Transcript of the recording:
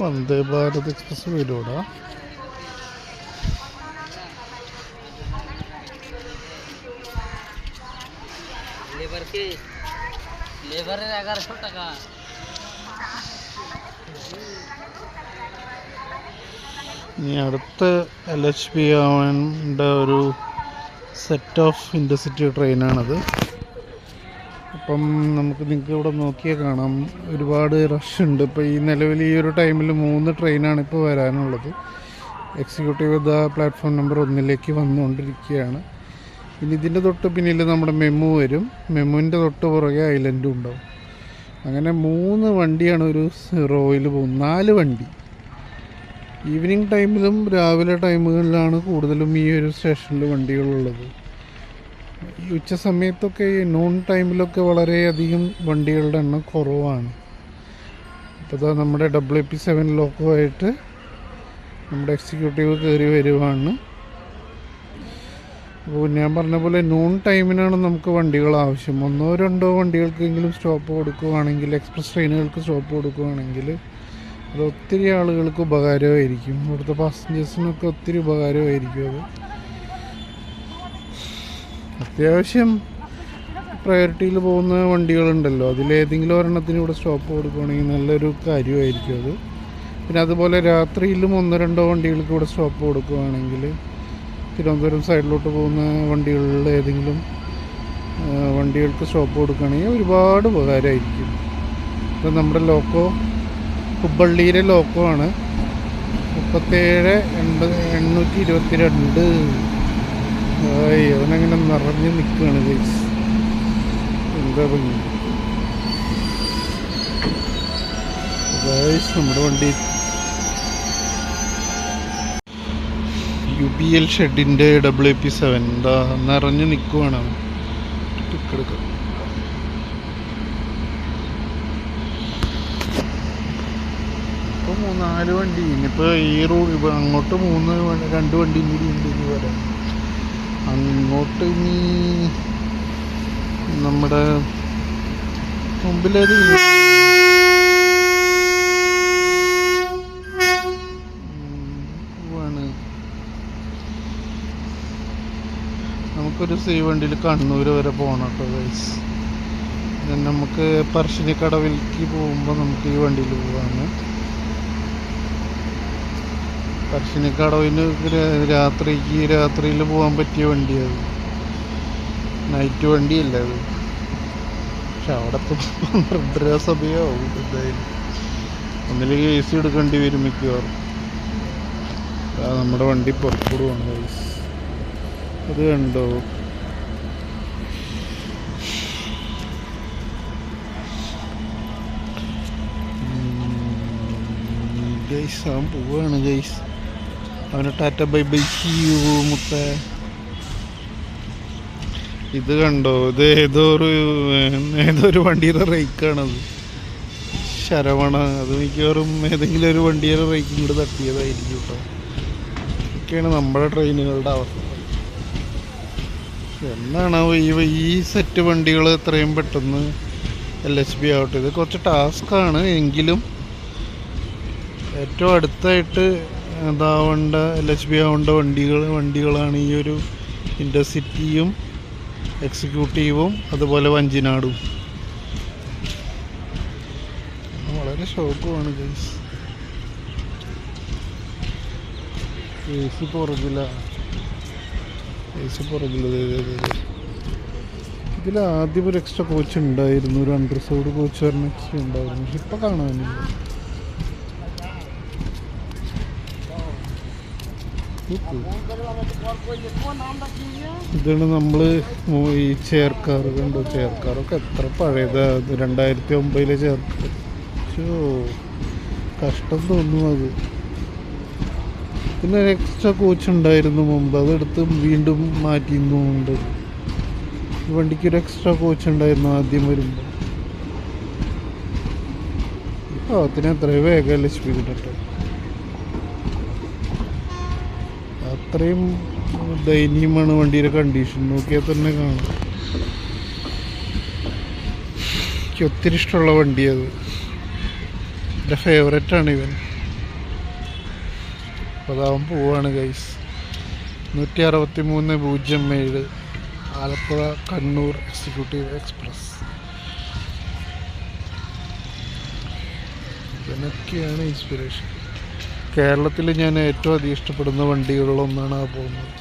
Vande Bharat express വരൂടാ. ഇനി അടുത്ത LHB ആവേണ്ട ഒരു സെറ്റ് ഓഫ് ഇൻ്റർസിറ്റി ട്രെയിനാണത്. അപ്പം നിങ്ങൾക്ക് ഇവിടെ നോക്കിയാൽ കാണാം, ഒരുപാട് റഷ് ഉണ്ട്. ഇപ്പോൾ ഈ നിലവിൽ ഈ ഒരു ടൈമിൽ 3 ട്രെയിനാണ് ഇപ്പോൾ വരാനുള്ളത്. എക്സിക്യൂട്ടീവ് പ്ലാറ്റ്ഫോം നമ്പർ 1 വന്നുകൊണ്ടിരിക്കുകയാണ്. ഇനി ഇതിൻ്റെ തൊട്ട് പിന്നിൽ നമ്മുടെ മെമു വരും. മെമുവിൻ്റെ തൊട്ട് പുറകെ ഐലൻഡും ഉണ്ടാവും. അങ്ങനെ 3 വണ്ടിയാണ് ഒരു റോയിൽ പോകുന്നത്. 4 വണ്ടി ഈവനിങ് ടൈമിലും രാവിലെ ടൈമുകളിലാണ് കൂടുതലും ഈ ഒരു സ്റ്റേഷനിൽ വണ്ടികളുള്ളത്. ഈ ഉച്ച സമയത്തൊക്കെ നോൺ ടൈമിലൊക്കെ വളരെയധികം വണ്ടികളുടെ എണ്ണം കുറവാണ്. അപ്പോൾ നമ്മുടെ WP7 ലോക്കോ ആയിട്ട് നമ്മുടെ എക്സിക്യൂട്ടീവ് കയറി വരുവാണ്. അപ്പോൾ ഞാൻ പറഞ്ഞ പോലെ നോൺ ടൈമിനാണ് നമുക്ക് വണ്ടികൾ ആവശ്യം. 1-2 വണ്ടികൾക്കെങ്കിലും സ്റ്റോപ്പ് കൊടുക്കുകയാണെങ്കിൽ, എക്സ്പ്രസ് ട്രെയിനുകൾക്ക് സ്റ്റോപ്പ് കൊടുക്കുകയാണെങ്കിൽ അത് ഒത്തിരി ആളുകൾക്ക് ഉപകാരമായിരിക്കും. ഇവിടുത്തെ പാസഞ്ചേഴ്സിനൊക്കെ ഒത്തിരി ഉപകാരമായിരിക്കും. അത് അത്യാവശ്യം പ്രയോറിറ്റിയിൽ പോകുന്ന വണ്ടികളുണ്ടല്ലോ, അതിലേതെങ്കിലും ഒരെണ്ണത്തിന് ഇവിടെ സ്റ്റോപ്പ് കൊടുക്കുകയാണെങ്കിൽ നല്ലൊരു കാര്യമായിരിക്കും അത്. പിന്നെ അതുപോലെ രാത്രിയിലും 1-2 വണ്ടികൾക്ക് ഇവിടെ സ്റ്റോപ്പ് കൊടുക്കുകയാണെങ്കിൽ തിരുവനന്തപുരം സൈഡിലോട്ട് പോകുന്ന വണ്ടികളിൽ ഏതെങ്കിലും വണ്ടികൾക്ക് സ്റ്റോപ്പ് കൊടുക്കുകയാണെങ്കിൽ ഒരുപാട് ഉപകാരമായിരിക്കും. ഇത് നമ്മുടെ ലോക്കോ ഹുബ്ബള്ളിയിലെ ലോക്കോ ആണ്. 37-822. അവനങ്ങനെ നിറഞ്ഞ് നിൽക്കുകയാണ് ഗൈസ്. എന്താ ഭംഗി ഗൈസ്. നമ്മുടെ വണ്ടി UPL ഷെഡിൻ്റെ WP7 എന്താ നിറഞ്ഞ് നിൽക്കുവാണ്. ടിക്കെടുക്കാം. ഇപ്പോൾ 4 വണ്ടി. ഇനിയിപ്പോൾ ഈ റൂട്ട് അങ്ങോട്ട് 2 വണ്ടിയും കൂടി ഉണ്ട് ഇനി വരാം. അങ്ങോട്ട് ഇനി നമ്മുടെ മുമ്പിലേത് നമുക്കൊരു വണ്ടിയിൽ കണ്ണൂർ വരെ പോകണം കേട്ടോ ഗൈസ്. നമുക്ക് പറശ്ശിനിക്കടവിലേക്ക് പോകുമ്പോൾ നമുക്ക് ഈ വണ്ടിയിൽ പോകാണ്. പറശ്ശിനിക്കടവിന് രാത്രിയിൽ പോകാൻ പറ്റിയ വണ്ടിയാണ്. നൈറ്റ് വണ്ടിയല്ല അത്. പക്ഷെ അവിടെ 12 സമയമാവും എന്തായാലും. ഒന്നിലേക്ക് AC എടുക്കേണ്ടി വരും മിക്കവാറും. നമ്മുടെ വണ്ടി പുറപ്പെടുവാണ് ഗൈസ്. അത് കണ്ടോ ഗൈസ്. അവൻ പോവാണ് ഗൈസ്. അവന് ta-ta bye bye see you മുത്ത. ഇത് കണ്ടോ, ഇത് ഏതൊരു വണ്ടിയുടെ റേക്കാണത്. ശരവണ. അത് മിക്കവാറും ഏതെങ്കിലും ഒരു വണ്ടിയുടെ റേക്കും കൂടെ തട്ടിയതായിരിക്കും കേട്ടോ. ഇതൊക്കെയാണ് നമ്മുടെ ട്രെയിനുകളുടെ അവസ്ഥ. എന്നാണ് ഈ സെറ്റ് വണ്ടികൾ എത്രയും പെട്ടെന്ന് LHB ആവട്ടെ. ഇത് കുറച്ച് ടാസ്ക്കാണ്, എങ്കിലും ഏറ്റവും അടുത്തായിട്ട് ഇതാവേണ്ട LHB ആവേണ്ട വണ്ടികളാണ് ഈ ഒരു ഇൻ്റർസിറ്റിയും എക്സിക്യൂട്ടീവും അതുപോലെ വഞ്ചിനാടും. വളരെ ഷോക്കുമാണ് ഗൈസ്. AC പുറകില്ല. ഇതിൽ ആദ്യം ഒരു എക്സ്ട്രാ കോച്ച് ഉണ്ടായിരുന്നു, ഒരു അൺറിസർവ്ഡ് കോച്ച് പറഞ്ഞ എക്സ്ട്രാ ഉണ്ടായിരുന്നു. ഇപ്പം കാണാനില്ല. ഇതാണ് നമ്മൾ ഈ ചെയർക്കാർ കണ്ടോ. ചെയർക്കാറൊക്കെ എത്ര പഴയതാ. 2009 ചെയർക്കാർ. കഷ്ടം തോന്നും അത്. പിന്നെ എക്സ്ട്രാ കോച്ച് ഉണ്ടായിരുന്നു മുമ്പ്, അതെടുത്ത് വീണ്ടും മാറ്റിയുന്നുണ്ട്. ഈ വണ്ടിക്കൊരു എക്സ്ട്രാ കോച്ച് ഉണ്ടായിരുന്നു ആദ്യം വരുമ്പോൾ. ഇപ്പോൾ അതിന് എത്രയോ വേഗം LHB കിട്ടട്ടെ. അത്രയും ദയനീയമാണ് വണ്ടിയുടെ കണ്ടീഷൻ. നോക്കിയാൽ തന്നെ കാണാം. എനിക്ക് ഒത്തിരി ഇഷ്ടമുള്ള വണ്ടിയത്. എൻ്റെ ഫേവറേറ്റാണ് ഇവൻ. അപ്പോൾ അതാവാൻ പോവാണ് guys. 16307 Alappuzha Kannur executive express. ഇതിനൊക്കെയാണ് ഇൻസ്പിറേഷൻ. കേരളത്തിൽ ഞാൻ ഏറ്റവും അധികം ഇഷ്ടപ്പെടുന്ന വണ്ടികളിലൊന്നാണ് ആ പോകുന്നത്.